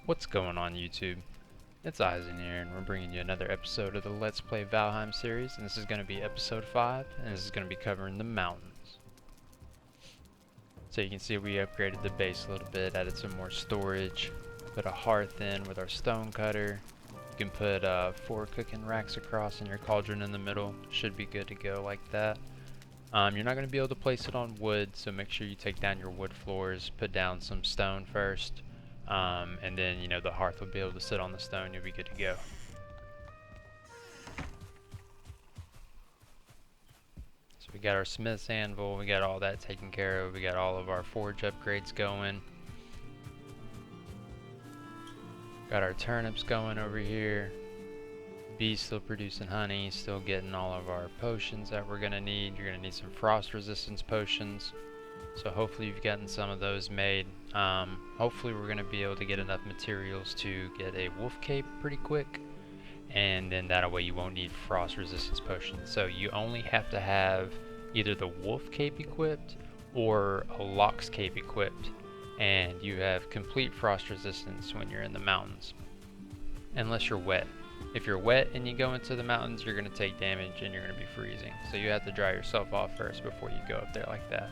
What's going on YouTube? It's Aizen here, and we're bringing you another episode of the Let's Play Valheim series, and this is going to be episode 5, and this is going to be covering the mountains. So you can see we upgraded the base a little bit, added some more storage, put a hearth in with our stone cutter. You can put 4 cooking racks across and your cauldron in the middle. Should be good to go like that. You're not going to be able to place it on wood, so make sure you take down your wood floors, put down some stone first. And then, you know, the hearth will be able to sit on the stone. You'll be good to go. So we got our smith's anvil. We got all that taken care of. We got all of our forge upgrades going. Got our turnips going over here. Bees still producing honey. Still getting all of our potions that we're going to need. You're going to need some frost resistance potions. So hopefully you've gotten some of those made. Hopefully we're going to be able to get enough materials to get a wolf cape pretty quick. And then that way you won't need frost resistance potions. So you only have to have either the wolf cape equipped or a lox cape equipped. And you have complete frost resistance when you're in the mountains. Unless you're wet. If you're wet and you go into the mountains, you're going to take damage and you're going to be freezing. So you have to dry yourself off first before you go up there like that.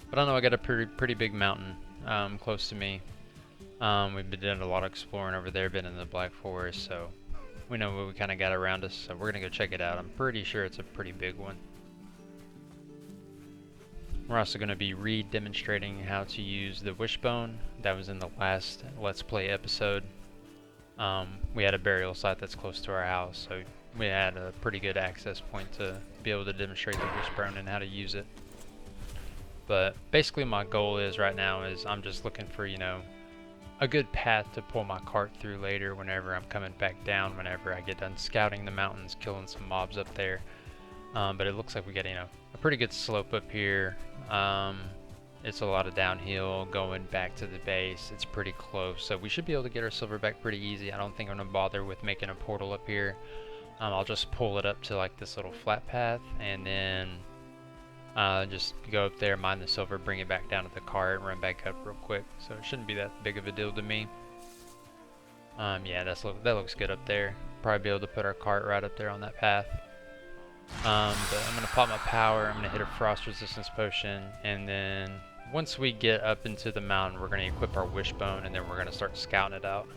But I know I got a pretty big mountain close to me. We've been doing a lot of exploring over there, been in the Black Forest, so we know what we kind of got around us. So we're gonna go check it out. I'm pretty sure it's a pretty big one. We're also gonna be re-demonstrating how to use the wishbone. That was in the last Let's Play episode. We had a burial site that's close to our house, so we had a pretty good access point to be able to demonstrate the wishbone and how to use it. But basically my goal is right now is I'm just looking for, you know, a good path to pull my cart through later whenever I'm coming back down, whenever I get done scouting the mountains, killing some mobs up there. But it looks like we got, you know, a pretty good slope up here. It's a lot of downhill going back to the base. It's pretty close, so we should be able to get our silver back pretty easy. I don't think I'm gonna bother with making a portal up here. I'll just pull it up to like this little flat path and then just go up there, mine the silver, bring it back down to the cart, and run back up real quick. So it shouldn't be that big of a deal to me. Yeah, that looks good up there. Probably be able to put our cart right up there on that path. But I'm gonna pop my power. I'm gonna hit a frost resistance potion, and then once we get up into the mountain, we're gonna equip our wishbone, and then we're gonna start scouting it out.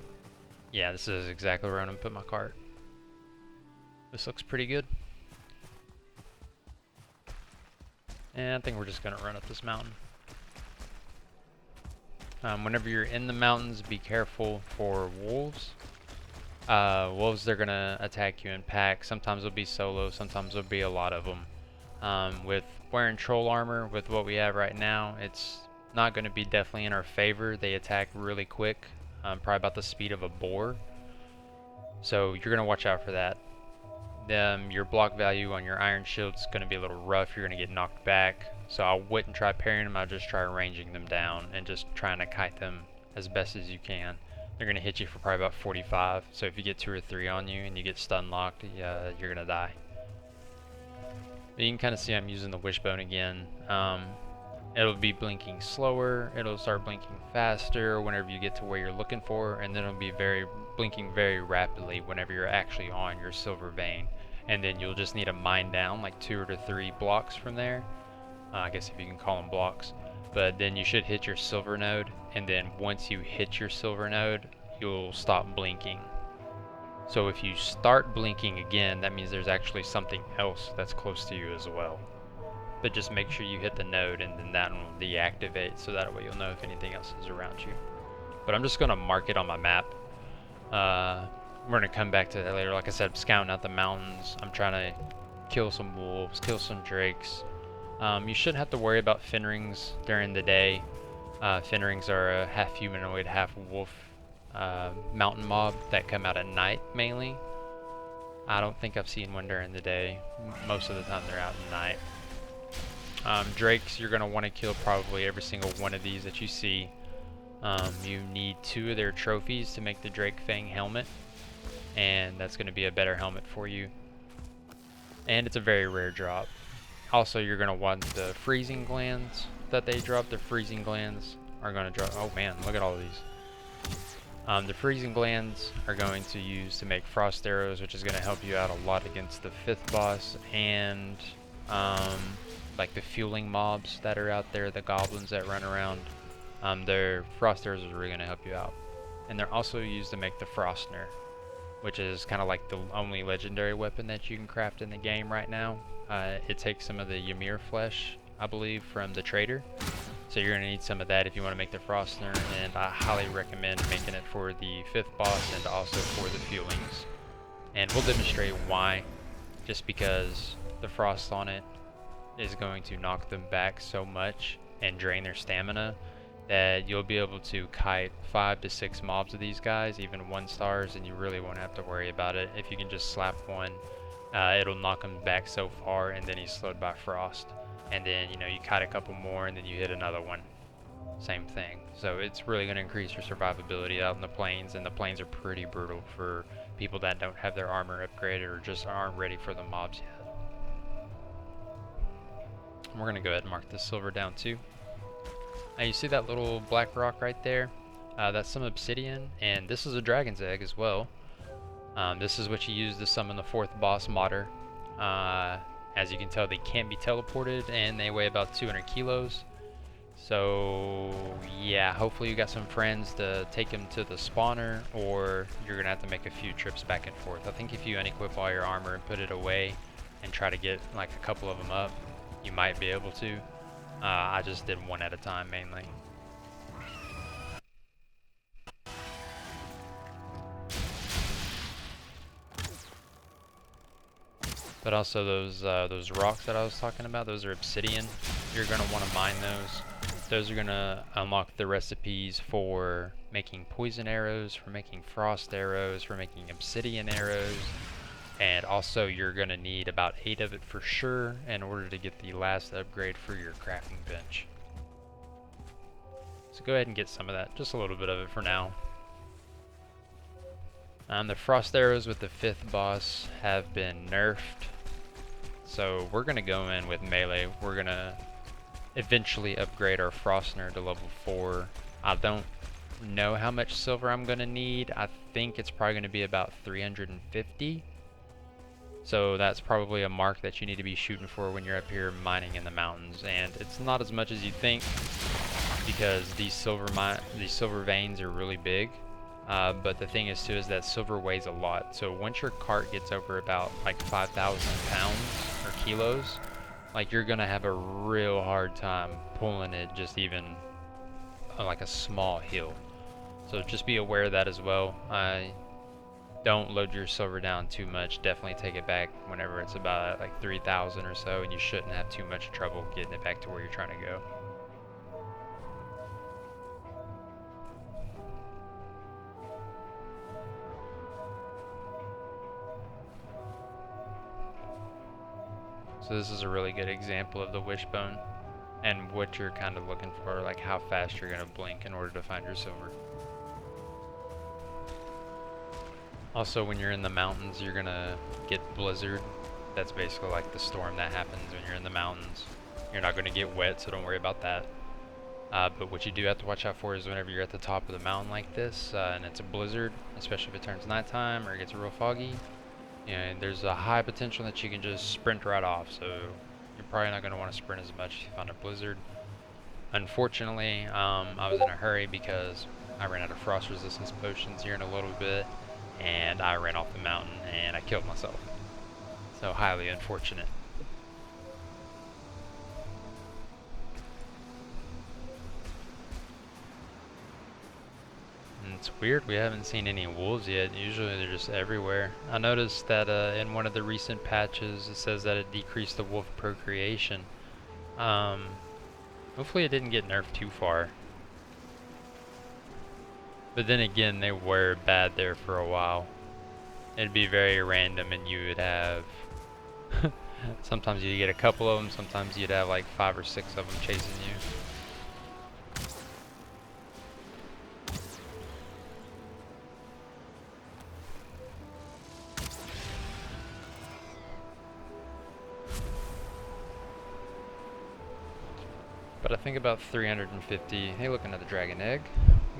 Yeah, this is exactly where I'm gonna put my cart. This looks pretty good. And I think we're just going to run up this mountain. Whenever you're in the mountains, be careful for wolves. Wolves, they're going to attack you in packs. Sometimes it'll be solo, sometimes there'll be a lot of them. With wearing troll armor, with what we have right now, it's not going to be definitely in our favor. They attack really quick, probably about the speed of a boar. So you're going to watch out for that. Your block value on your iron shield is going to be a little rough. You're going to get knocked back. So I wouldn't try parrying them. I'll just try ranging them down and just trying to kite them as best as you can. They're going to hit you for probably about 45. So if you get 2 or 3 on you and you get stun locked, you're going to die. But you can kind of see I'm using the wishbone again. It'll be blinking slower. It'll start blinking faster whenever you get to where you're looking for, and then it'll be blinking very rapidly whenever you're actually on your silver vein. And then you'll just need to mine down like 2 or 3 blocks from there. I guess if you can call them blocks. But then you should hit your silver node, and then once you hit your silver node, you'll stop blinking. So if you start blinking again, that means there's actually something else that's close to you as well. But just make sure you hit the node, and then that one will deactivate, so that way you'll know if anything else is around you. But I'm just going to mark it on my map. We're going to come back to that later. Like I said, I'm scouting out the mountains. I'm trying to kill some wolves, kill some drakes. You shouldn't have to worry about Fenrings during the day. Fenrings are a half humanoid, half wolf mountain mob that come out at night mainly. I don't think I've seen one during the day. Most of the time they're out at night. Drakes, you're going to want to kill probably every single one of these that you see. You need 2 of their trophies to make the Drake Fang helmet, and that's going to be a better helmet for you. And it's a very rare drop. Also, you're going to want the freezing glands that they drop. The freezing glands are going to drop. Oh man, look at all of these. The freezing glands are going to use to make frost arrows, which is going to help you out a lot against the 5th boss, and like the fueling mobs that are out there, the goblins that run around. Their frost arrows are really going to help you out. And they're also used to make the frostner, which is kind of like the only legendary weapon that you can craft in the game right now. It takes some of the Ymir flesh, I believe, from the trader. So you're going to need some of that if you want to make the frostner, and I highly recommend making it for the 5th boss and also for the fuelings. And we'll demonstrate why, just because the frost on it is going to knock them back so much and drain their stamina that you'll be able to kite 5 to 6 mobs of these guys, even 1 stars, and you really won't have to worry about it. If you can just slap one, it'll knock him back so far, and then he's slowed by frost. And then, you know, you kite a couple more and then you hit another one. Same thing. So it's really going to increase your survivability out in the plains, and the plains are pretty brutal for people that don't have their armor upgraded or just aren't ready for the mobs yet. We're going to go ahead and mark this silver down too. You see that little black rock right there? That's some obsidian, and this is a dragon's egg as well. This is what you use to summon the 4th boss, MODER. As you can tell, they can't be teleported, and they weigh about 200 kilos. So yeah, hopefully you got some friends to take them to the spawner, or you're gonna have to make a few trips back and forth. I think if you unequip all your armor and put it away and try to get like a couple of them up, you might be able to. I just did one at a time mainly. But also those rocks that I was talking about, those are obsidian. You're gonna want to mine those. Those are gonna unlock the recipes for making poison arrows, for making frost arrows, for making obsidian arrows, and also you're gonna need about 8 of it for sure in order to get the last upgrade for your crafting bench. So go ahead and get some of that, just a little bit of it for now. The frost arrows with the 5th boss have been nerfed, so we're going to go in with melee. We're going to eventually upgrade our frostner to level 4. I don't know how much silver I'm going to need. I think it's probably going to be about 350. So that's probably a mark that you need to be shooting for when you're up here mining in the mountains. And it's not as much as you think, because these silver veins are really big. But the thing is too is that silver weighs a lot. So once your cart gets over about like 5,000 pounds or kilos, like you're gonna have a real hard time pulling it just even like a small hill. So just be aware of that as well. Don't load your silver down too much. Definitely take it back whenever it's about like 3,000 or so, and you shouldn't have too much trouble getting it back to where you're trying to go. So this is a really good example of the wishbone and what you're kind of looking for, like how fast you're going to blink in order to find your silver. Also, when you're in the mountains, you're going to get blizzard. That's basically like the storm that happens when you're in the mountains. You're not going to get wet, so don't worry about that. But what you do have to watch out for is whenever you're at the top of the mountain like this, and it's a blizzard, especially if it turns nighttime or it gets real foggy, and there's a high potential that you can just sprint right off, so you're probably not going to want to sprint as much if you find a blizzard. Unfortunately, I was in a hurry because I ran out of frost resistance potions here in a little bit, and I ran off the mountain and I killed myself. So highly unfortunate. It's weird, we haven't seen any wolves yet. Usually they're just everywhere. I noticed that in one of the recent patches it says that it decreased the wolf procreation. Hopefully it didn't get nerfed too far. But then again, they were bad there for a while. It'd be very random and you would have... sometimes you'd get a couple of them, sometimes you'd have like 5 or 6 of them chasing you. but I think about 350. Hey, look, another dragon egg.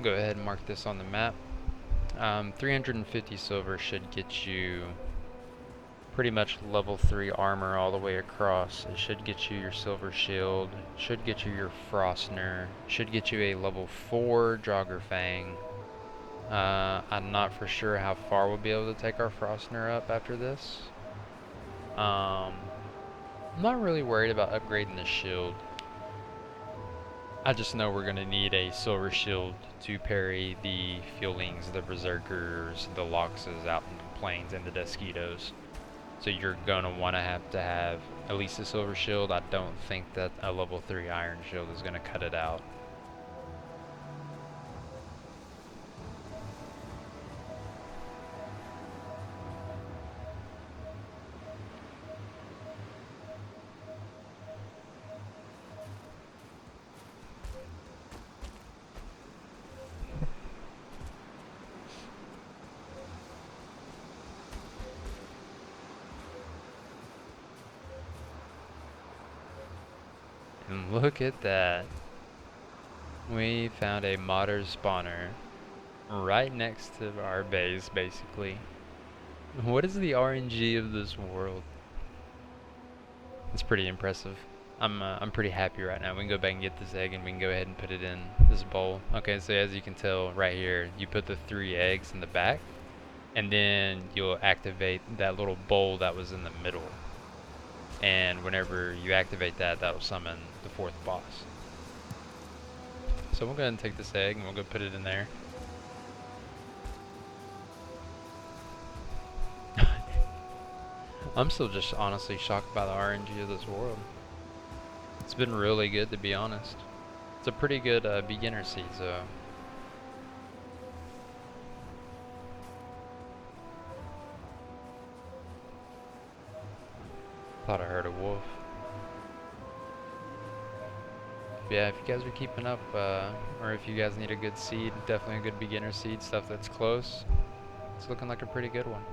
Go ahead and mark this on the map. 350 silver should get you pretty much level 3 armor all the way across. It should get you your silver shield, should get you your Frostner, should get you a level 4 Jogger Fang. I'm not for sure how far we'll be able to take our Frostner up after this. I'm not really worried about upgrading the shield. I just know we're going to need a silver shield to parry the Fuelings, the Berserkers, the Loxes out in the plains, and the Desquitos. So you're going to want to have at least a silver shield. I don't think that a level 3 iron shield is going to cut it out. And look at that. We found a MODER spawner right next to our base, basically. What is the RNG of this world? It's pretty impressive. I'm pretty happy right now. We can go back and get this egg and we can go ahead and put it in this bowl. Okay, so as you can tell right here, you put the 3 eggs in the back and then you'll activate that little bowl that was in the middle. And whenever you activate that, that'll summon the 4th boss. So we'll go ahead and take this egg and we'll go put it in there. I'm still just honestly shocked by the RNG of this world. It's been really good, to be honest. It's a pretty good beginner seed, so. Thought I heard a wolf. Yeah, if you guys are keeping up, or if you guys need a good seed, definitely a good beginner seed, stuff that's close. It's looking like a pretty good one.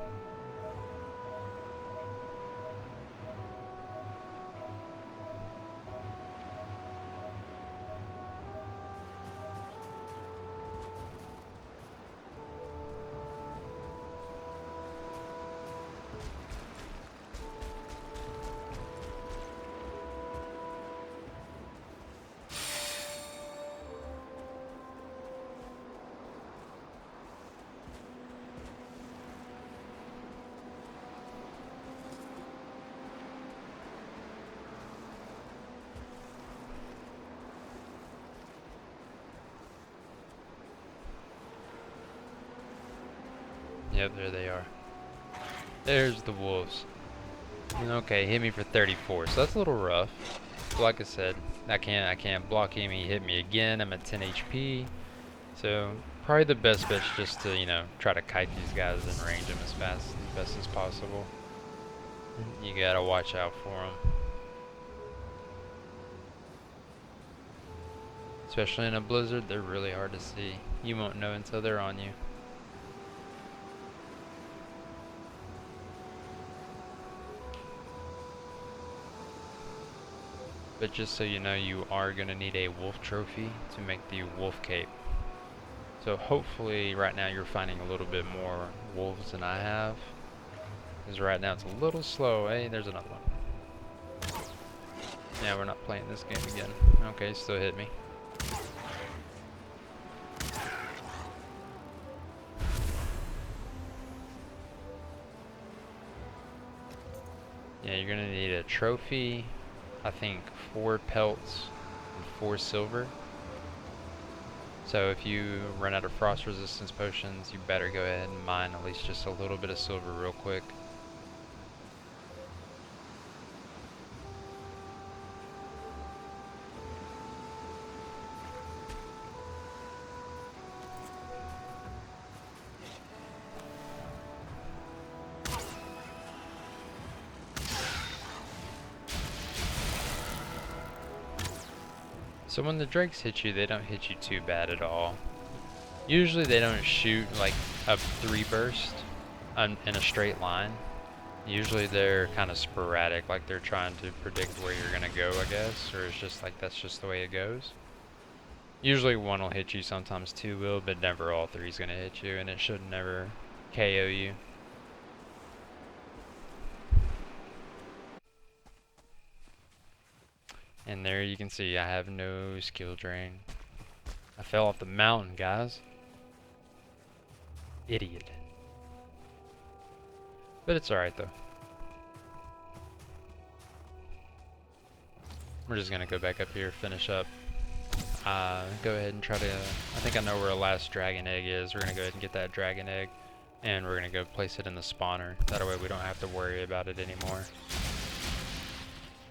Yep, there they are. There's the wolves. Okay, hit me for 34, so that's a little rough. But like I said, I can't block him. He hit me again. I'm at 10 HP. So probably the best bet's just to, you know, try to kite these guys and range them as best as possible. You gotta watch out for them. Especially in a blizzard, they're really hard to see. You won't know until they're on you. But just so you know, you are going to need a wolf trophy to make the wolf cape. So hopefully right now you're finding a little bit more wolves than I have. Because right now it's a little slow. Hey, there's another one. Yeah, we're not playing this game again. Okay, still hit me. Yeah, you're going to need a trophy. I think 4 pelts and 4 silver. So if you run out of frost resistance potions, you better go ahead and mine at least just a little bit of silver real quick. So when the drakes hit you, they don't hit you too bad at all. Usually they don't shoot like a 3 burst in a straight line. Usually they're kind of sporadic, like they're trying to predict where you're gonna go, I guess, or it's just like that's just the way it goes. Usually one will hit you, sometimes two will, but never all three's gonna hit you, and it should never KO you. And there you can see I have no skill drain. I fell off the mountain, guys. Idiot. But it's alright though. We're just gonna go back up here, finish up. Go ahead and try to, I think I know where our last dragon egg is. We're gonna go ahead and get that dragon egg, and we're gonna go place it in the spawner. That way we don't have to worry about it anymore.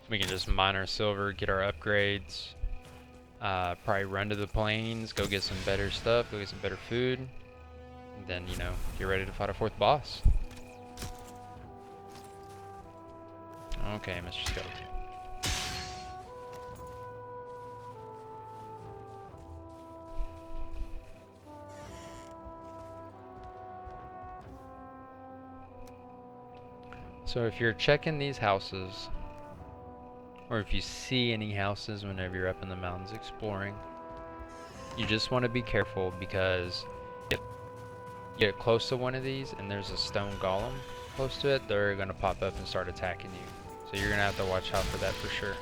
We can just mine our silver, get our upgrades, probably run to the plains, go get some better stuff, go get some better food, and then, you know, get ready to fight our fourth boss. Okay, Mr. Skeleton. So if you're checking these houses, or if you see any houses whenever you're up in the mountains exploring, you just want to be careful, because if you get close to one of these and there's a stone golem close to it, they're going to pop up and start attacking you. So you're going to have to watch out for that for sure.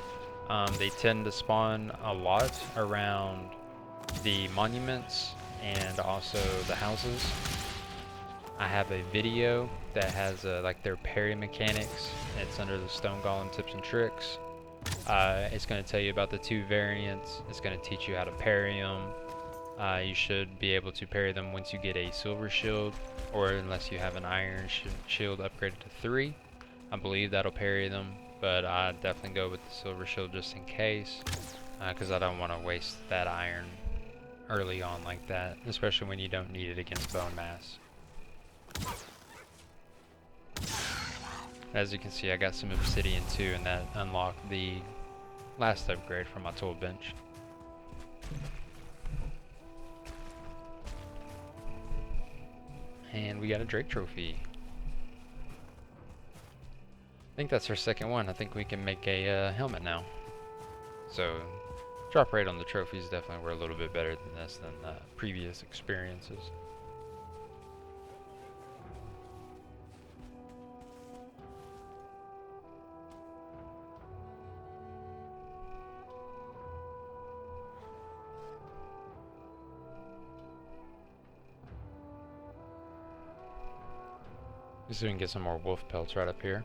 They tend to spawn a lot around the monuments and also the houses. I have a video that has like their parry mechanics. It's under the Stone Golem tips and tricks. It's going to tell you about the two variants. It's going to teach you how to parry them. You should be able to parry them once you get a silver shield, or unless you have an iron shield upgraded to 3. I believe that'll parry them, but I definitely go with the silver shield just in case, because I don't want to waste that iron early on like that, especially when you don't need it against bone mass. As you can see, I got some obsidian too, and that unlocked the last upgrade from my tool bench. And we got a Drake trophy. I think that's our second one. I think we can make a helmet now. So, drop rate on the trophies definitely were a little bit better than this than previous experiences. So we can get some more wolf pelts right up here.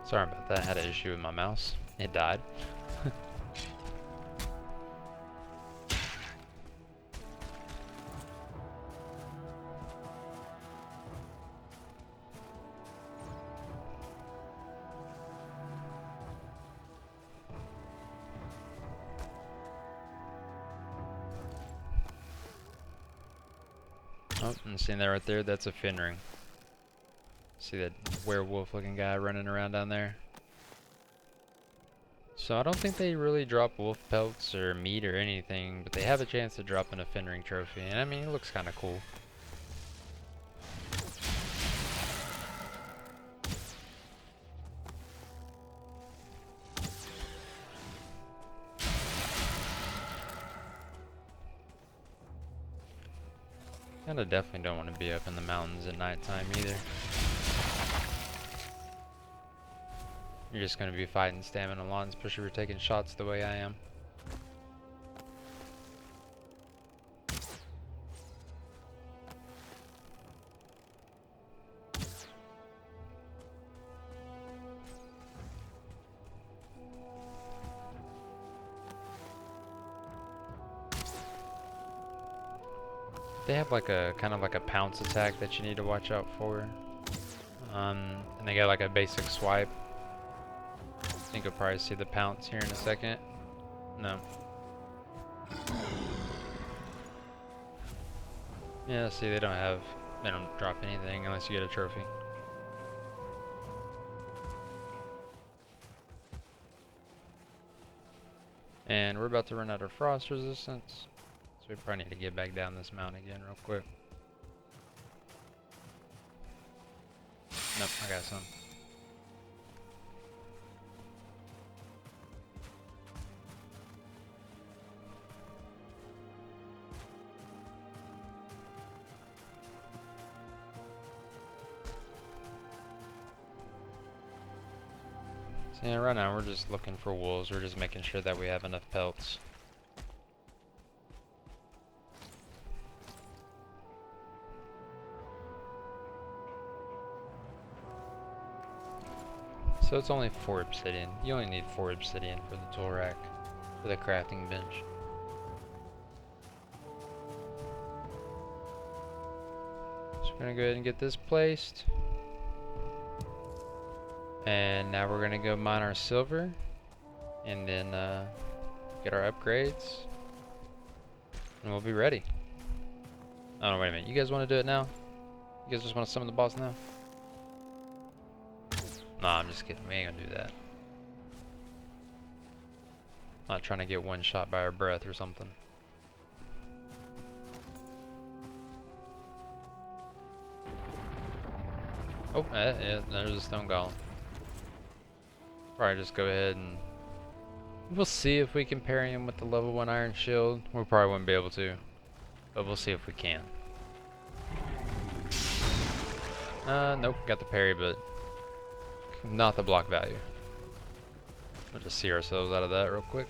Sorry about that, I had an issue with my mouse. It died. Oh, and seeing that right there, that's a fin ring. See that werewolf looking guy running around down there? So I don't think they really drop wolf pelts or meat or anything, but they have a chance to drop in a fin ring trophy, and I mean, it looks kind of cool. Kinda definitely don't want to be up in the mountains at nighttime either. You're just going to be fighting stamina a lot, especially if you're taking shots the way I am. They have like a kind of like a pounce attack that you need to watch out for. And they got like a basic swipe. think you'll probably see the pounce here in a second. No. Yeah, see, they don't drop anything unless you get a trophy. And we're about to run out of frost resistance, so we probably need to get back down this mountain again real quick. Nope, I got some. So yeah, right now we're just looking for wolves. We're just making sure that we have enough pelts. So it's only 4 obsidian. You only need 4 obsidian for the tool rack, for the crafting bench. So we're gonna go ahead and get this placed. And now we're gonna go mine our silver, and then get our upgrades, and we'll be ready. Oh no, wait a minute. You guys want to do it now? You guys just want to summon the boss now? Nah, I'm just kidding. We ain't gonna do that. Not trying to get one shot by our breath or something. Oh, yeah, there's a stone golem. Probably just go ahead and we'll see if we can parry him with the level 1 iron shield. We probably wouldn't be able to, but we'll see if we can. Nope, got the parry, but not the block value. We'll just see ourselves out of that real quick.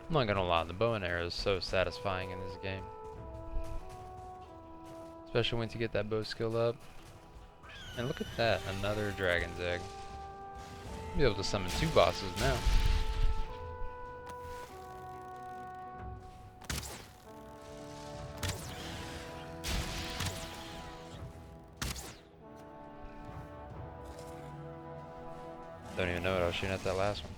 I'm not gonna lie, the bow and arrow is so satisfying in this game. Especially once you get that bow skill up. And look at that, another dragon's egg. I'll be able to summon 2 bosses now. Don't even know what I was shooting at that last one.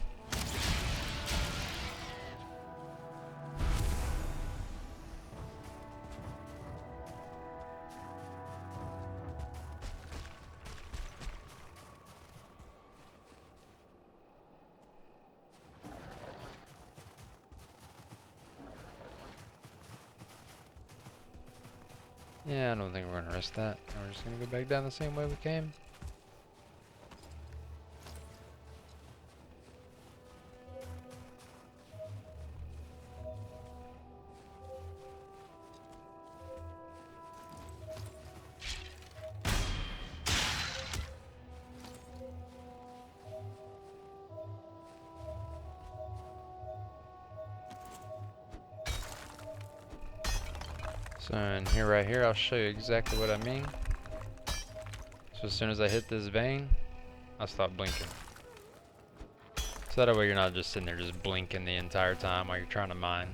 Yeah, I don't think we're gonna risk that. We're just gonna go back down the same way we came. So in here, right here, I'll show you exactly what I mean. So as soon as I hit this vein, I'll stop blinking. So that way you're not just sitting there just blinking the entire time while you're trying to mine.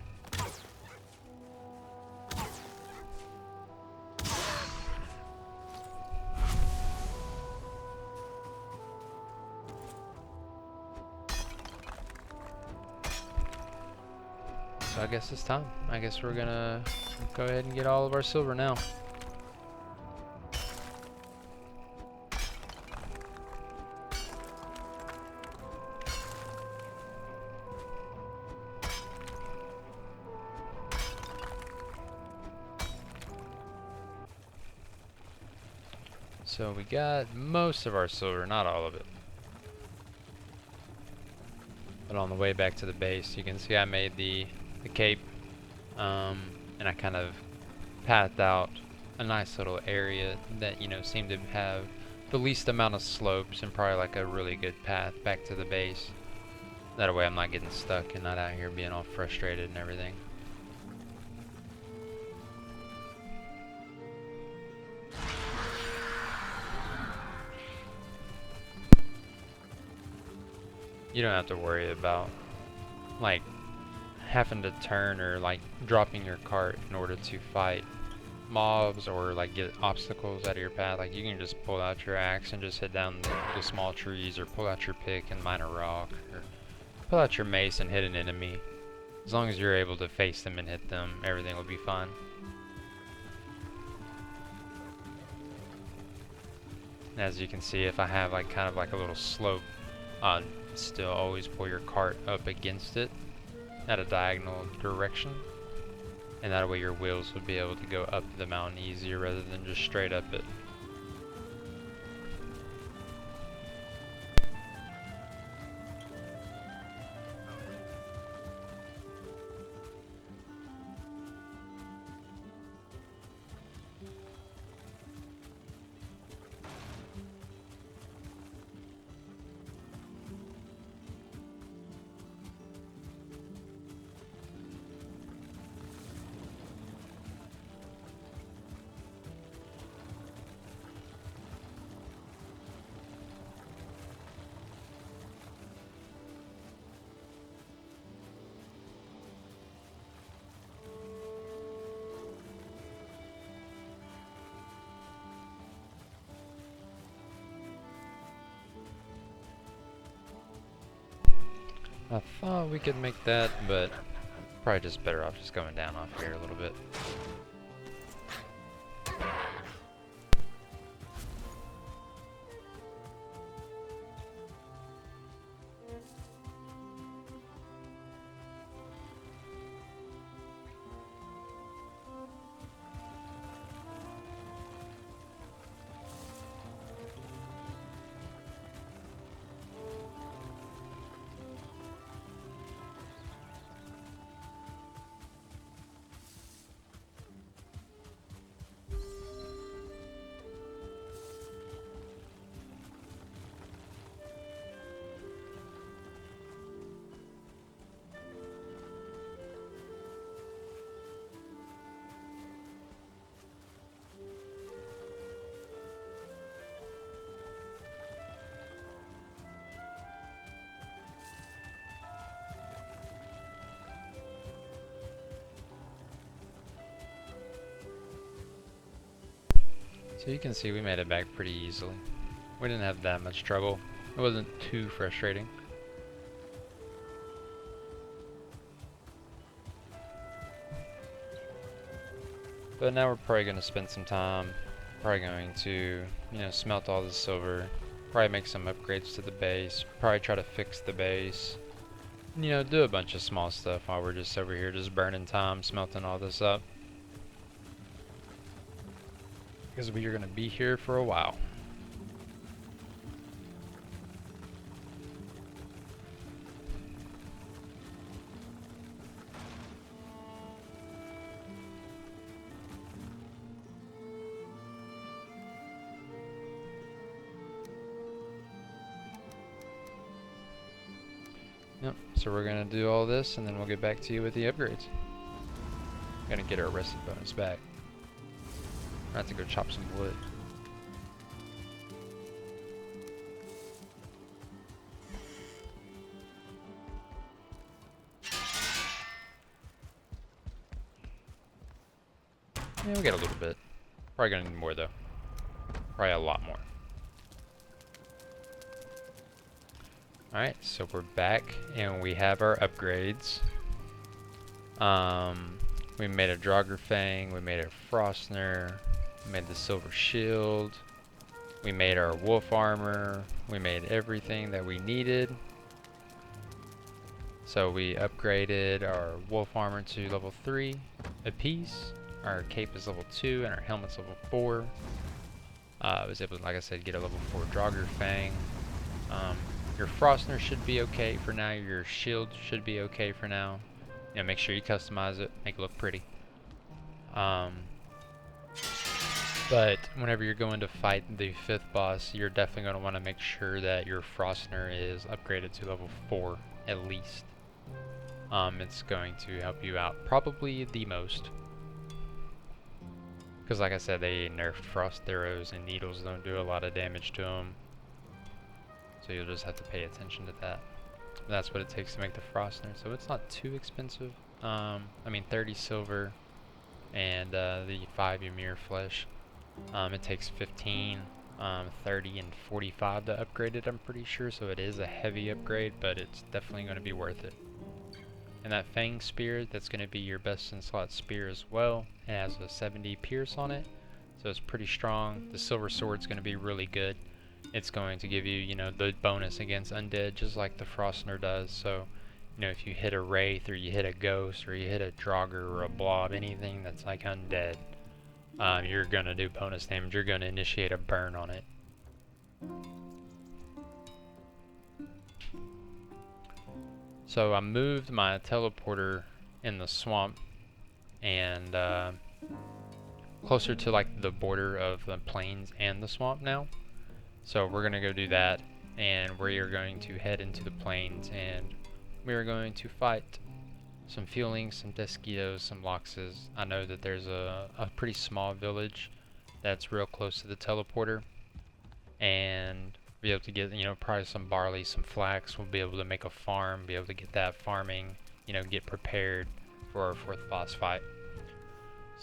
So I guess it's time. I guess we're gonna go ahead and get all of our silver now. So we got most of our silver, not all of it. But on the way back to the base, you can see I made the cape, and I kind of pathed out a nice little area that, you know, seemed to have the least amount of slopes and probably like a really good path back to the base. That way I'm not getting stuck and not out here being all frustrated and everything. You don't have to worry about like having to turn or like dropping your cart in order to fight mobs or like get obstacles out of your path. Like you can just pull out your axe and just hit down the small trees, or pull out your pick and mine a rock, or pull out your mace and hit an enemy. As long as you're able to face them and hit them, everything will be fine. As you can see, if I have like kind of like a little slope, still always pull your cart up against it at a diagonal direction, and that way your wheels would be able to go up the mountain easier rather than just straight up it. I thought we could make that, but probably just better off just going down off here a little bit. So you can see we made it back pretty easily. We didn't have that much trouble. It wasn't too frustrating. But now we're probably going to spend some time, probably going to, you know, smelt all the silver, probably make some upgrades to the base, probably try to fix the base, and, you know, do a bunch of small stuff while we're just over here just burning time, smelting all this up. Because we are going to be here for a while. Yep, so we're going to do all this and then we'll get back to you with the upgrades. Gonna get our rested bonus back. I have to go chop some wood. Yeah, we got a little bit. Probably gonna need more though. Probably a lot more. Alright, so we're back and we have our upgrades. We made a Draugr Fang, we made a Frostner, we made the Silver Shield, we made our Wolf Armor, we made everything that we needed. So we upgraded our Wolf Armor to level 3 apiece, our Cape is level 2, and our Helmet's level 4. I was able to, like I said, get a level 4 Draugr Fang. Your Frostner should be okay for now. Your shield should be okay for now. You know, make sure you customize it, make it look pretty. But whenever you're going to fight the 5th boss, you're definitely going to want to make sure that your Frostner is upgraded to level 4 at least. It's going to help you out probably the most. Because like I said, they nerfed frost arrows and needles don't do a lot of damage to them. So you'll just have to pay attention to that. But that's what it takes to make the Frostner. So it's not too expensive. I mean 30 silver and the 5 Ymir flesh. It takes 15, 30, and 45 to upgrade it, I'm pretty sure. So it is a heavy upgrade, but it's definitely going to be worth it. And that Fang Spear, that's going to be your best in slot spear as well. It has a 70 pierce on it, so it's pretty strong. The Silver Sword's going to be really good. It's going to give you, you know, the bonus against undead, just like the Frostner does. So, you know, if you hit a Wraith, or you hit a Ghost, or you hit a Draugr, or a Blob, anything that's like undead, you're going to do bonus damage. You're going to initiate a burn on it. So I moved my teleporter in the swamp and closer to like the border of the plains and the swamp now. So we're gonna go do that, and we are going to head into the plains, and we are going to fight some Feelings, some Deskitos, some Loxes. I know that there's a pretty small village that's real close to the teleporter, and be able to get, you know, probably some barley, some flax. We'll be able to make a farm, be able to get that farming, you know, get prepared for our 4th boss fight.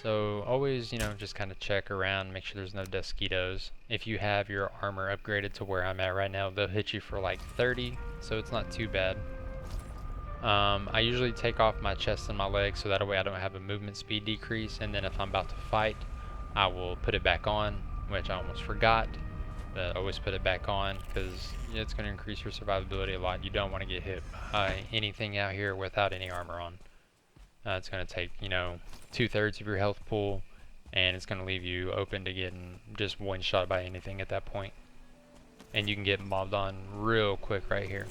So always, you know, just kind of check around, make sure there's no Deskitos. If you have your armor upgraded to where I'm at right now, they'll hit you for like 30, so it's not too bad. I usually take off my chest and my legs so that way I don't have a movement speed decrease, and then if I'm about to fight, I will put it back on, which I almost forgot. But always put it back on, because it's going to increase your survivability a lot. You don't want to get hit by anything out here without any armor on. It's going to take, you know, 2/3 of your health pool, and it's going to leave you open to getting just one shot by anything at that point. And you can get mobbed on real quick right here.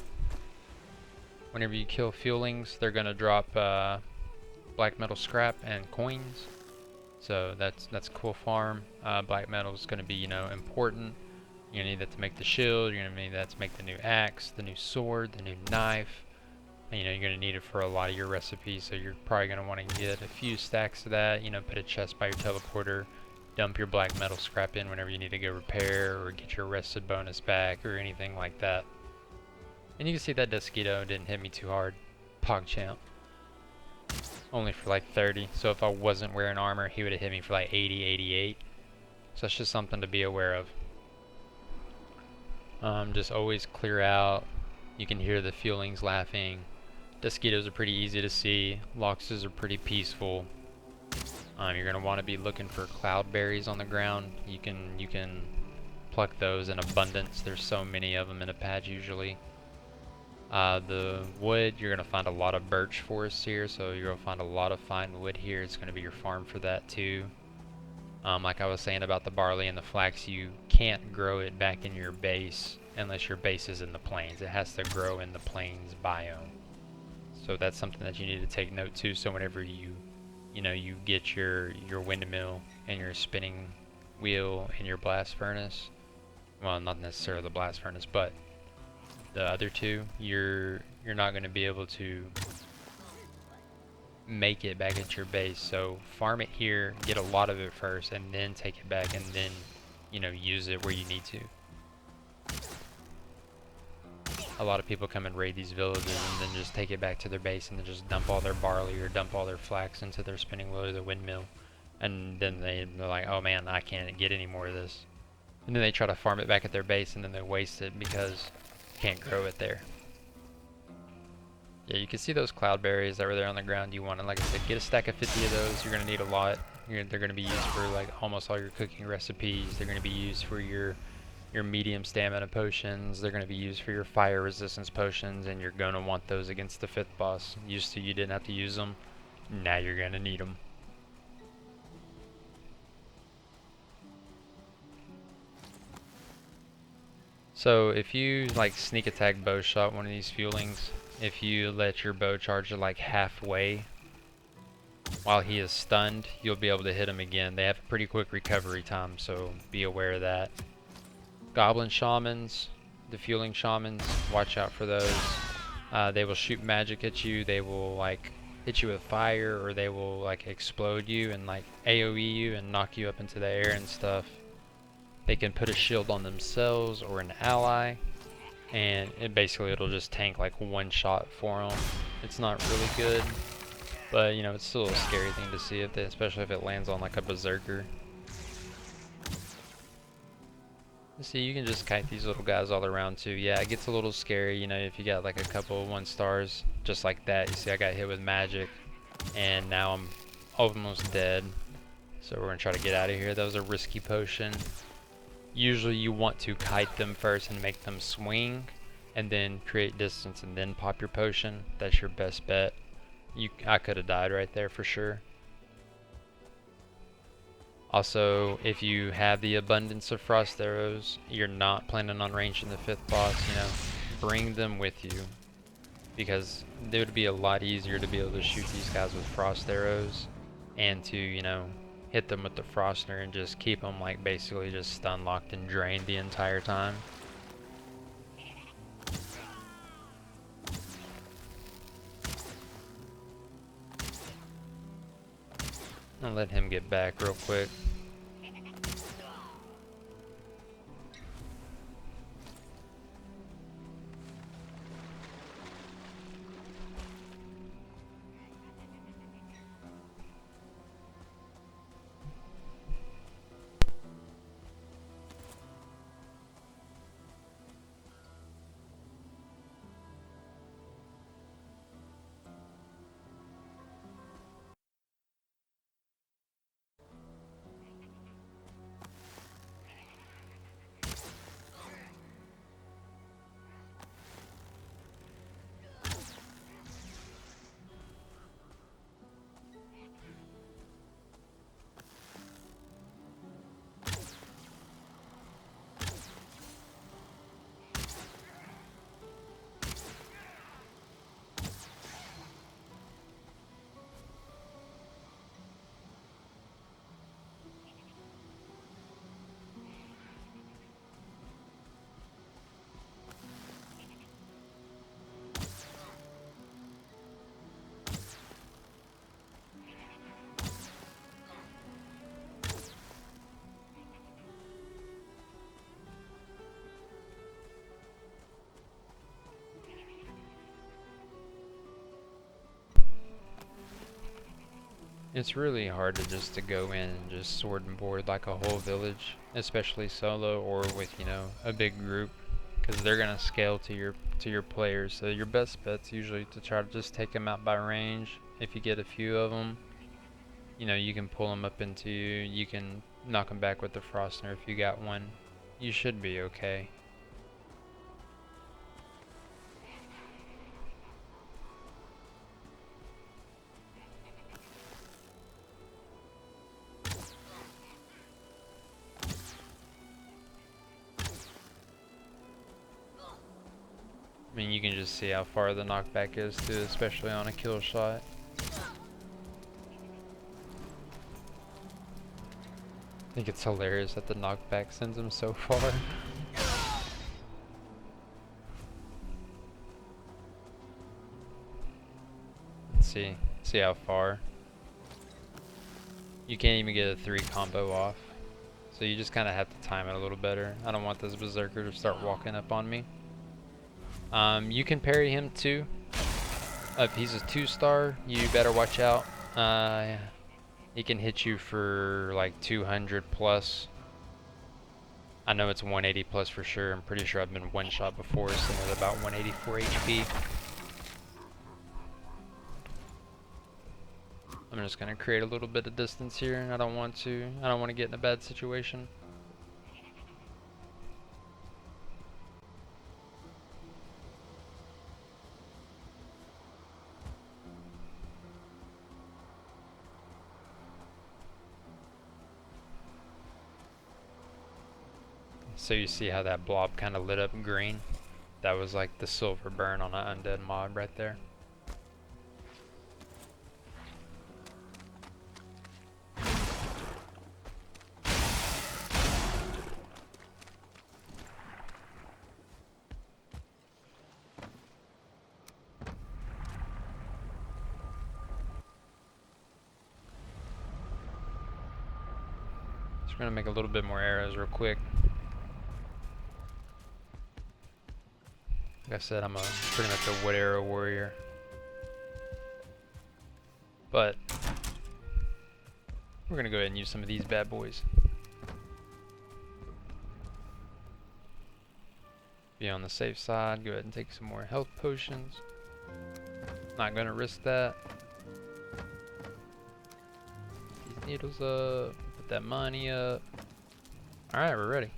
Whenever you kill Feelings, they're going to drop black metal scrap and coins. So that's a cool farm. Black metal is going to be, you know, important. You're going to need that to make the shield, you're going to need that to make the new axe, the new sword, the new knife. And, you know, you're going to need it for a lot of your recipes, so you're probably going to want to get a few stacks of that, you know, put a chest by your teleporter, dump your black metal scrap in whenever you need to go repair or get your rested bonus back or anything like that. And you can see that Deskito didn't hit me too hard. PogChamp. Only for like 30, so if I wasn't wearing armor, he would have hit me for like 80, 88. So that's just something to be aware of. Just always clear out. You can hear the Feelings laughing. Deskitos are pretty easy to see. Loxes are pretty peaceful. You're gonna want to be looking for cloudberries on the ground. You can pluck those in abundance. There's so many of them in a patch usually. The wood, you're gonna find a lot of birch forests here, so you're gonna find a lot of fine wood here. It's gonna be your farm for that too. Like I was saying about the barley and the flax, you can't grow it back in your base unless your base is in the plains. It has to grow in the plains biome. So that's something that you need to take note too. So whenever you get your windmill and your spinning wheel and your blast furnace, well, not necessarily the blast furnace, but the other two, you're not going to be able to make it back at your base. So farm it here, get a lot of it first, and then take it back, and then, you know, use it where you need to. A lot of people come and raid these villages and then just take it back to their base and then just dump all their barley or dump all their flax into their spinning wheel or their windmill, and then they're like, oh man, I can't get any more of this. And then they try to farm it back at their base and then they waste it because you can't grow it there. Yeah, you can see those cloudberries that were there on the ground. You want to, like I said, get a stack of 50 of those. You're going to need a lot. They're going to be used for like almost all your cooking recipes. They're going to be used for your medium stamina potions. They're going to be used for your fire resistance potions, and you're going to want those against the 5th boss. Used to you didn't have to use them. Now you're going to need them. So if you like sneak attack bow shot one of these fuelings, if you let your bow charge at like halfway while he is stunned, you'll be able to hit him again. They have a pretty quick recovery time, so be aware of that. Goblin shamans, the fueling shamans, watch out for those. They will shoot magic at you. They will like hit you with fire, or they will like explode you and like AoE you and knock you up into the air and stuff. They can put a shield on themselves or an ally, and it'll just tank like one shot for them. It's not really good, but you know, it's still a scary thing to see, especially if it lands on like a berserker. See, you can just kite these little guys all around too. Yeah, it gets a little scary, you know, if you got like a couple 1-stars, just like that. You see, I got hit with magic, and now I'm almost dead. So we're gonna try to get out of here. That was a risky potion. Usually you want to kite them first and make them swing, and then create distance and then pop your potion. That's your best bet. I could have died right there for sure. Also, if you have the abundance of frost arrows, you're not planning on ranging the 5th boss, you know, bring them with you, because it would be a lot easier to be able to shoot these guys with frost arrows and to, you know, hit them with the froster and just keep them like basically just stun locked and drained the entire time. I'll let him get back real quick. It's really hard to go in and just sword and board like a whole village, especially solo or with, you know, a big group, because they're gonna scale to your players. So your best bet's usually to try to just take them out by range. If you get a few of them, you know, you can pull them up into you. You can knock them back with the Frostner if you got one. You should be okay. I mean, you can just see how far the knockback is too, especially on a kill shot. I think it's hilarious that the knockback sends him so far. Let's see how far. You can't even get a 3 combo off. So you just kind of have to time it a little better. I don't want this berserker to start walking up on me. You can parry him too. If he's a 2-star, you better watch out. He can hit you for like 200 plus. I know it's 180 plus for sure. I'm pretty sure I've been one-shot before, so at about 184 HP. I'm just gonna create a little bit of distance here. I don't want to get in a bad situation. So you see how that blob kind of lit up green? That was like the silver burn on an undead mob right there. Just gonna make a little bit more arrows real quick. Like I said, I'm pretty much a wood arrow warrior. But we're gonna go ahead and use some of these bad boys. Be on the safe side, go ahead and take some more health potions. Not gonna risk that. These needles up, put that money up. Alright, we're ready.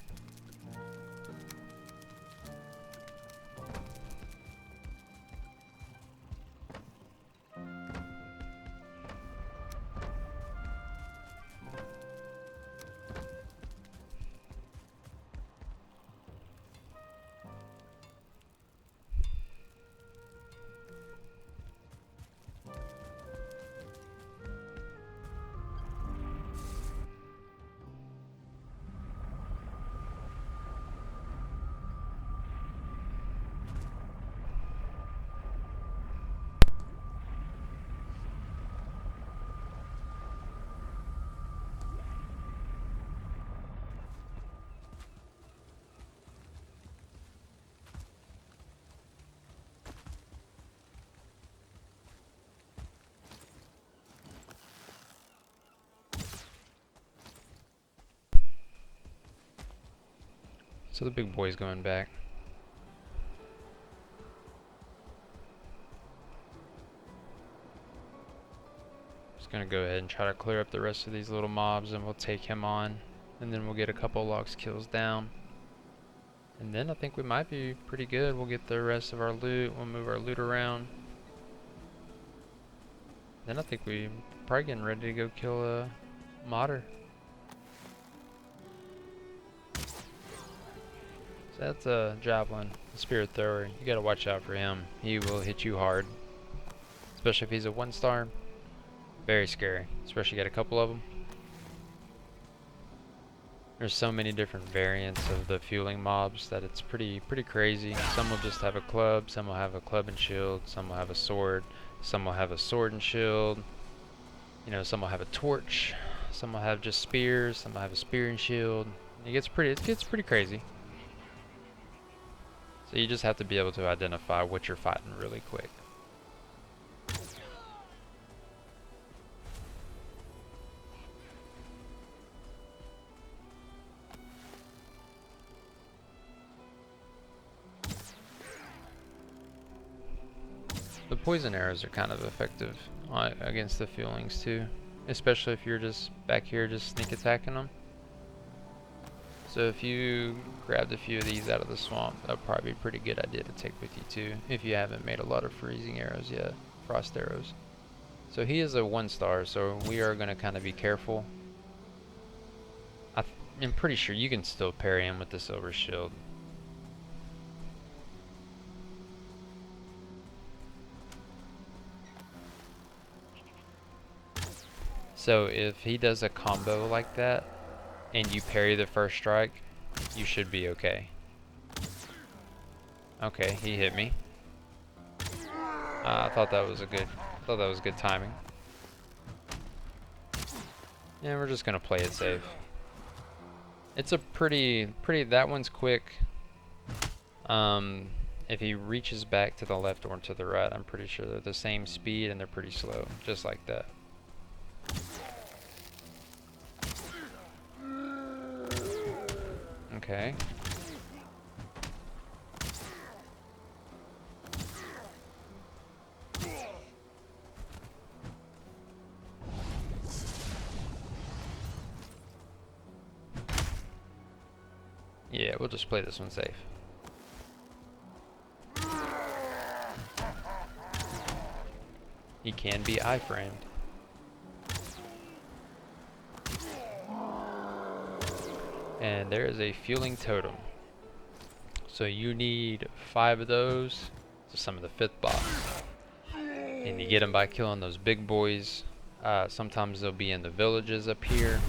So the big boy's going back. Just gonna go ahead and try to clear up the rest of these little mobs and we'll take him on. And then we'll get a couple lox kills down. And then I think we might be pretty good. We'll get the rest of our loot. We'll move our loot around. Then I think we're probably getting ready to go kill a MODER. So that's a javelin, a spirit thrower. You gotta watch out for him. He will hit you hard. Especially if he's a 1-star. Very scary. Especially get a couple of them. There's so many different variants of the fueling mobs that it's pretty crazy. Some will just have a club, some will have a club and shield, some will have a sword, some will have a sword and shield. You know, some will have a torch, some will have just spears, some will have a spear and shield. It gets pretty crazy. So you just have to be able to identify what you're fighting really quick. The poison arrows are kind of effective against the fuelings too, especially if you're just back here just sneak attacking them. So if you grabbed a few of these out of the swamp, that would probably be a pretty good idea to take with you too, if you haven't made a lot of freezing arrows yet, frost arrows. So he is a 1-star, so we are going to kind of be careful. I'm pretty sure you can still parry him with the silver shield. So if he does a combo like that, and you parry the first strike, you should be okay. Okay, he hit me. I thought that was good timing. Yeah, we're just gonna play it safe. It's a pretty, that one's quick. If he reaches back to the left or to the right, I'm pretty sure they're the same speed and they're pretty slow, just like that. Okay. Yeah, we'll just play this one safe. He can be iframed. And there is a fueling totem. So you need 5 of those to summon the 5th boss. And you get them by killing those big boys. Sometimes they'll be in the villages up here.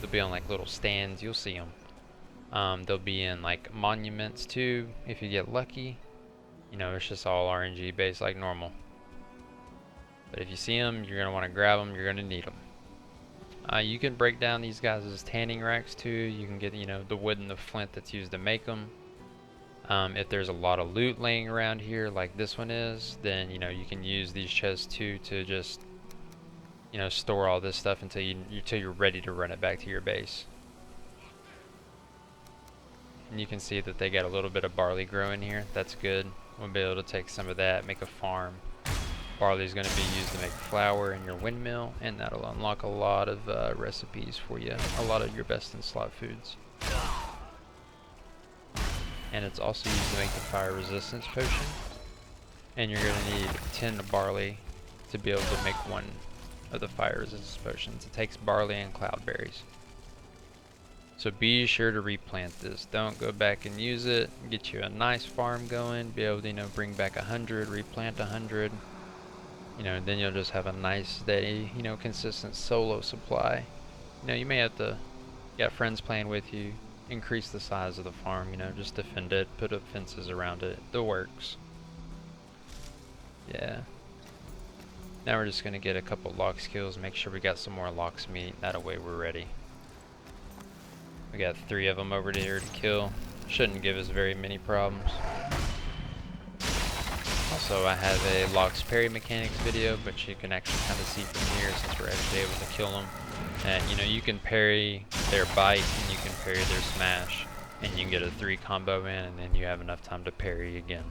They'll be on like little stands. You'll see them. They'll be in like monuments too if you get lucky. You know, it's just all RNG based like normal. But if you see them, you're going to want to grab them. You're going to need them. You can break down these guys as tanning racks too. You can get, you know, the wood and the flint that's used to make them. If there's a lot of loot laying around here like this one is, then, you know, you can use these chests too to just, you know, store all this stuff until you're ready to run it back to your base. And you can see that they got a little bit of barley growing here. That's good. We'll be able to take some of that, make a farm. Barley is going to be used to make flour in your windmill, and that'll unlock a lot of recipes for you, a lot of your best in slot foods. And it's also used to make the fire resistance potion. And you're going to need 10 barley to be able to make one of the fire resistance potions. It takes barley and cloudberries. So be sure to replant this. Don't go back and use it. Get you a nice farm going. Be able to, you know, bring back 100, replant 100. You know, then you'll just have a nice, steady, you know, consistent solo supply. You know, you may have to get friends playing with you. Increase the size of the farm, you know, just defend it, put up fences around it, the works. Yeah. Now we're just gonna get a couple lox kills, make sure we got some more lox meat, that way we're ready. We got 3 of them over here to kill. Shouldn't give us very many problems. Also, I have a lox parry mechanics video, but you can actually kind of see from here since we're actually able to kill them. And you know, you can parry their bite and you can parry their smash, and you can get a 3 combo in, and then you have enough time to parry again.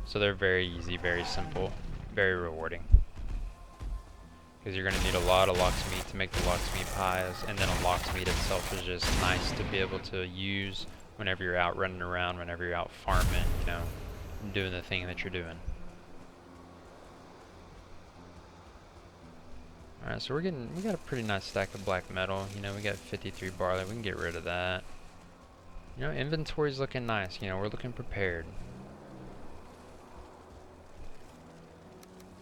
So they're very easy, very simple, very rewarding. Because you're going to need a lot of lox meat to make the lox meat pies, and then a lox meat itself is just nice to be able to use whenever you're out running around, whenever you're out farming, you know, doing the thing that you're doing. Alright, so we got a pretty nice stack of black metal. You know, we got 53 barley. We can get rid of that. You know, inventory's looking nice. You know, we're looking prepared.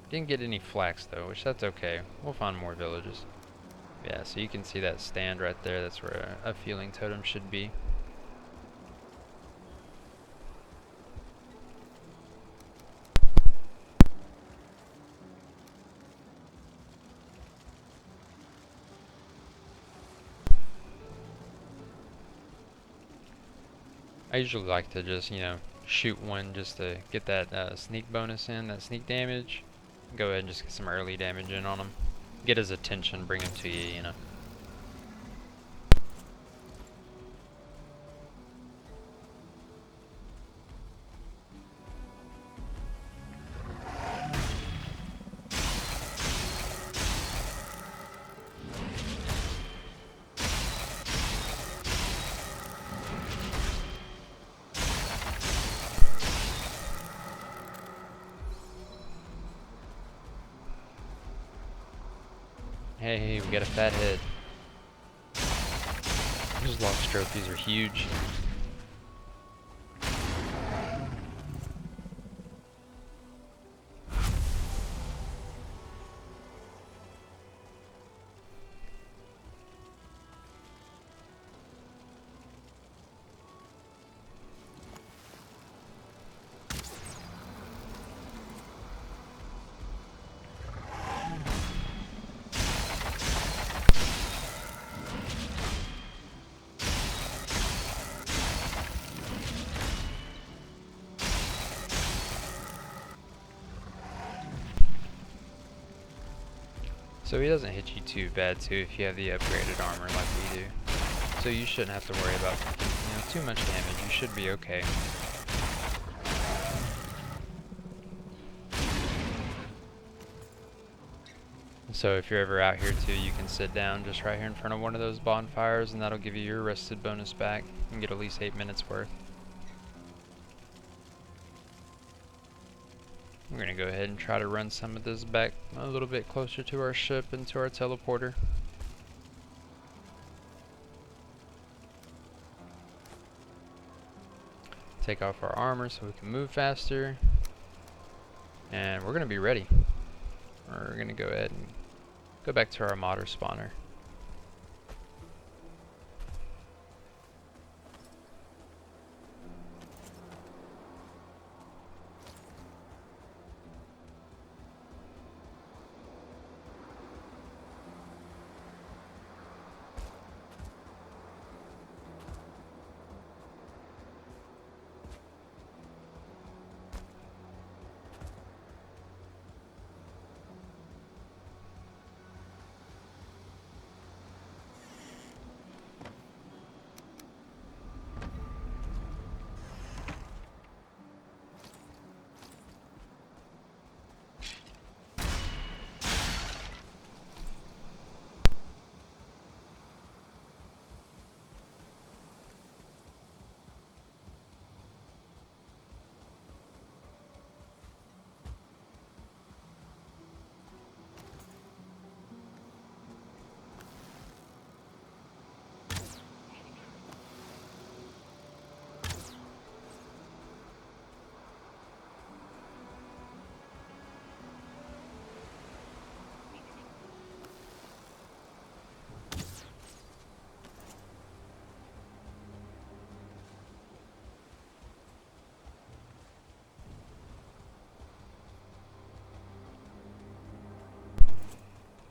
Didn't get any flax though, which that's okay. We'll find more villages. Yeah, so you can see that stand right there. That's where a fueling totem should be. I usually like to just, you know, shoot one just to get that sneak bonus in, that sneak damage. Go ahead and just get some early damage in on him. Get his attention, bring him to you, you know. Hey, we got a fat head. Those lox trophies are huge. So he doesn't hit you too bad too if you have the upgraded armor like we do. So you shouldn't have to worry about, you know, too much damage. You should be okay. So if you're ever out here too, you can sit down just right here in front of one of those bonfires, and that'll give you your rested bonus back. You can get at least 8 minutes worth. We're going to go ahead and try to run some of this back a little bit closer to our ship and to our teleporter. Take off our armor so we can move faster. And we're gonna be ready. We're gonna go ahead and go back to our MODER spawner.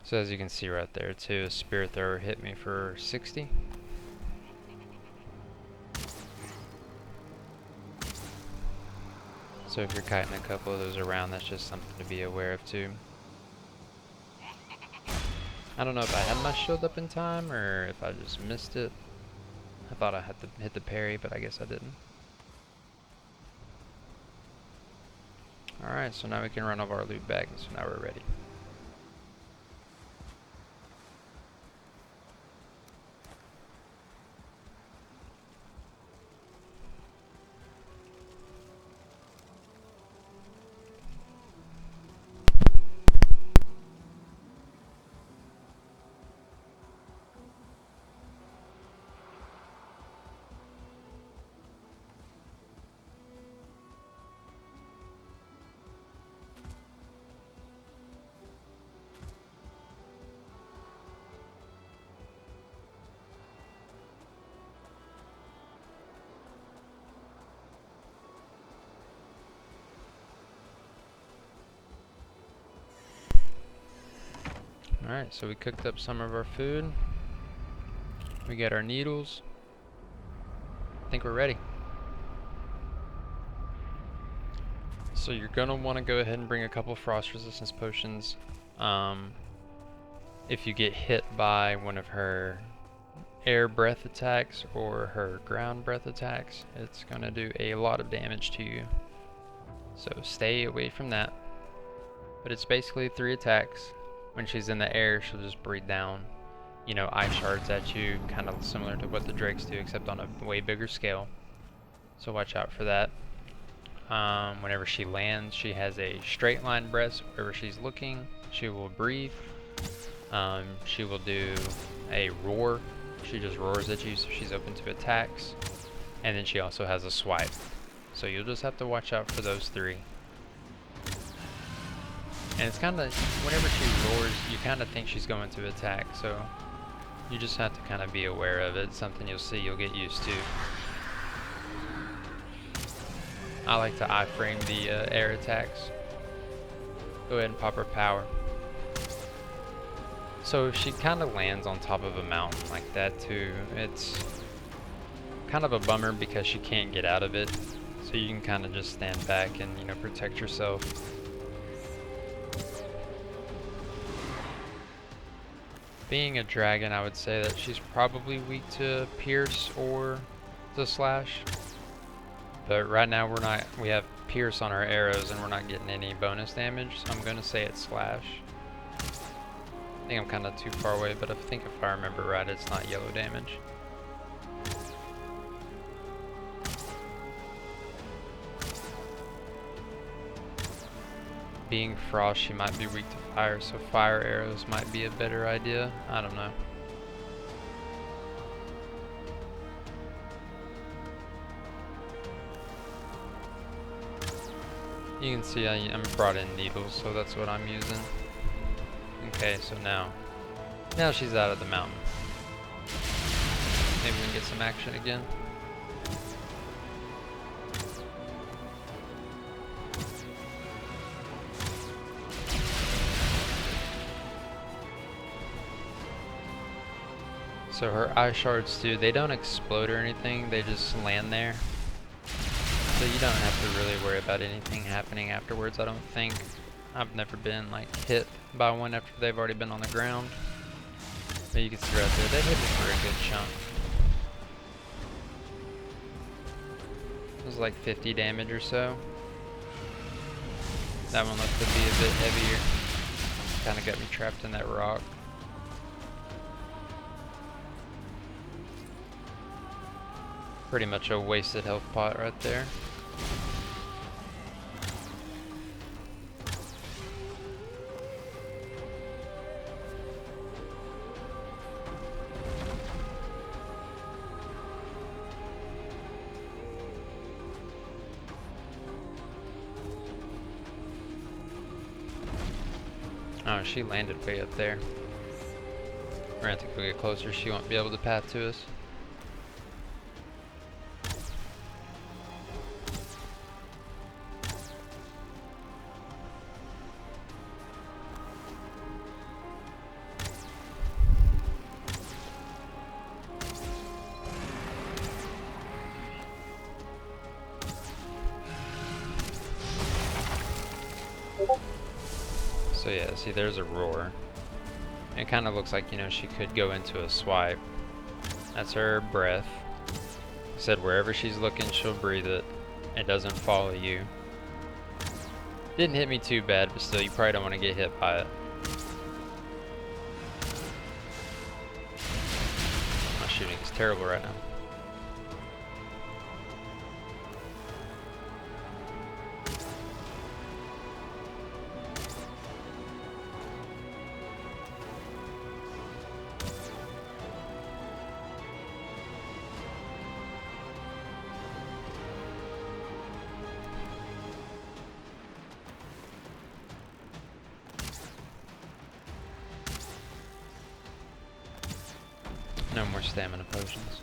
So as you can see right there too, a spirit thrower hit me for 60. So if you're kiting a couple of those around, that's just something to be aware of too. I don't know if I had my shield up in time or if I just missed it. I thought I had to hit the parry, but I guess I didn't. Alright, so now we can run off our loot bag, so now we're ready. Alright, so we cooked up some of our food. We got our needles. I think we're ready. So you're gonna want to go ahead and bring a couple frost resistance potions. If you get hit by one of her air breath attacks or her ground breath attacks, it's gonna do a lot of damage to you. So stay away from that. But it's basically 3 attacks. When she's in the air, she'll just breathe down, you know, ice shards at you, kind of similar to what the drakes do, except on a way bigger scale. So watch out for that. Whenever she lands, she has a straight line breath. So wherever she's looking, she will breathe. She will do a roar. She just roars at you, so she's open to attacks. And then she also has a swipe. So you'll just have to watch out for those 3. And it's kind of, whenever she roars, you kind of think she's going to attack, so you just have to kind of be aware of it. It's something you'll see, you'll get used to. I like to iframe the air attacks. Go ahead and pop her power. So if she kind of lands on top of a mountain like that too, it's kind of a bummer because she can't get out of it. So you can kind of just stand back and, you know, protect yourself. Being a dragon, I would say that she's probably weak to pierce or to slash. But right now we have pierce on our arrows and we're not getting any bonus damage, so I'm gonna say it's slash. I think I'm kind of too far away, but I think if I remember right, it's not yellow damage. Being frost, she might be weak to fire, so fire arrows might be a better idea. I don't know. You can see I'm brought in needles, so that's what I'm using. Okay, so now she's out of the mountain. Maybe we can get some action again. So her eye shards too, they don't explode or anything, they just land there. So you don't have to really worry about anything happening afterwards, I don't think. I've never been like hit by one after they've already been on the ground. But you can see right there, they hit me for a good chunk. It was like 50 damage or so. That one looked to be a bit heavier. Kinda got me trapped in that rock. Pretty much a wasted health pot right there. Oh, she landed way up there. We're gonna have to go get closer, she won't be able to path to us. So yeah, see there's a roar. It kind of looks like, you know, she could go into a swipe. That's her breath. Said wherever she's looking, she'll breathe it. It doesn't follow you. Didn't hit me too bad, but still, you probably don't want to get hit by it. My shooting is terrible right now. No more stamina potions.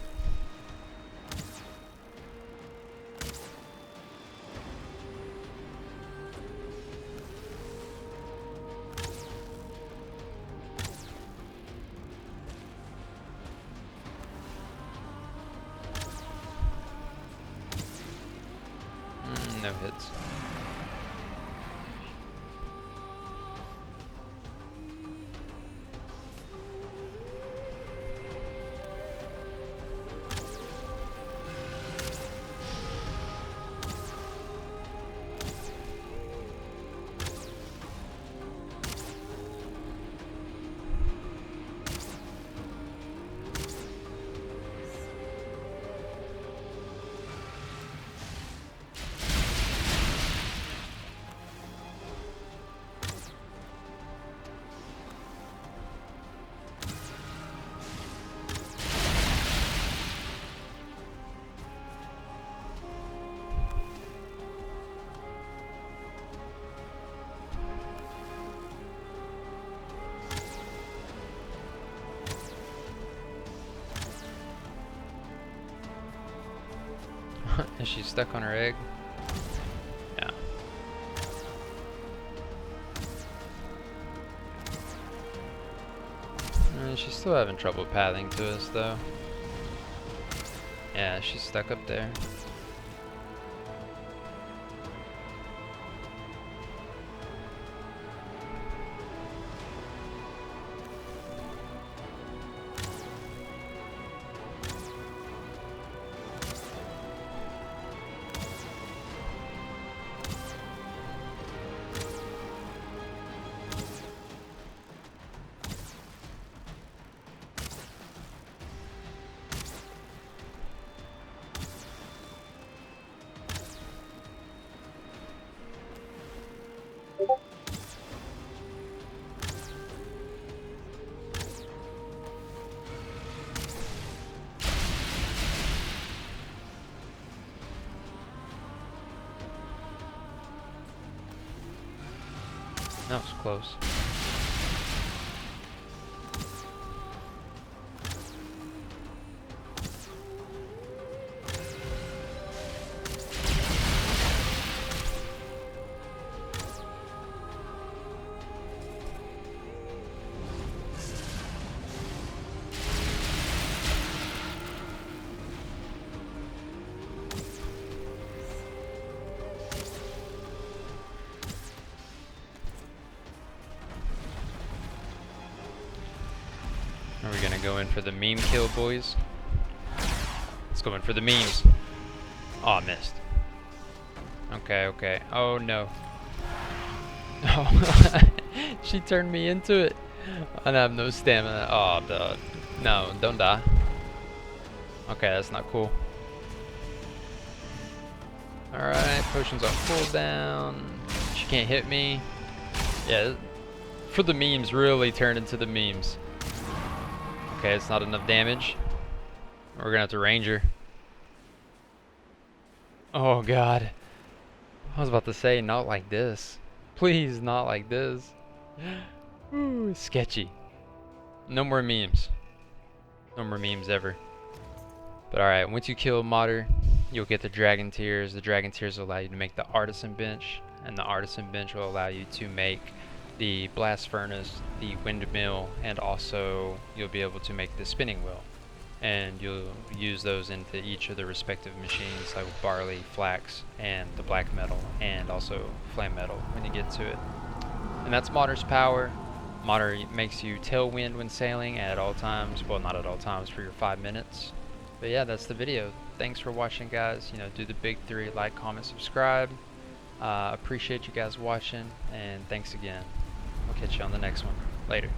No hits. Is she stuck on her egg? Yeah. She's still having trouble pathing to us though. Yeah, she's stuck up there. That was close. Are we gonna go in for the meme kill, boys? Let's go in for the memes. Oh, I missed. Okay, okay. Oh no. Oh, she turned me into it. I have no stamina. Oh, duh. No, don't die. Okay, that's not cool. Alright, potions on cooldown. She can't hit me. Yeah, for the memes, really turn into the memes. Okay, it's not enough damage. We're gonna have to ranger. Oh god. I was about to say, not like this. Please, not like this. Ooh, sketchy. No more memes. No more memes ever. But alright, once you kill Modder, you'll get the Dragon Tears. The Dragon Tears will allow you to make the Artisan Bench, and the Artisan Bench will allow you to make the Blast Furnace, the Windmill, and also you'll be able to make the Spinning Wheel. And you'll use those into each of the respective machines, like barley, flax, and the black metal, and also flame metal when you get to it. And that's Modder's power. Modder makes you tailwind when sailing at all times. Well, not at all times, for your 5 minutes. But yeah, that's the video. Thanks for watching, guys. You know, do the big three: like, comment, subscribe. Appreciate you guys watching, and thanks again. We'll catch you on the next one. Later.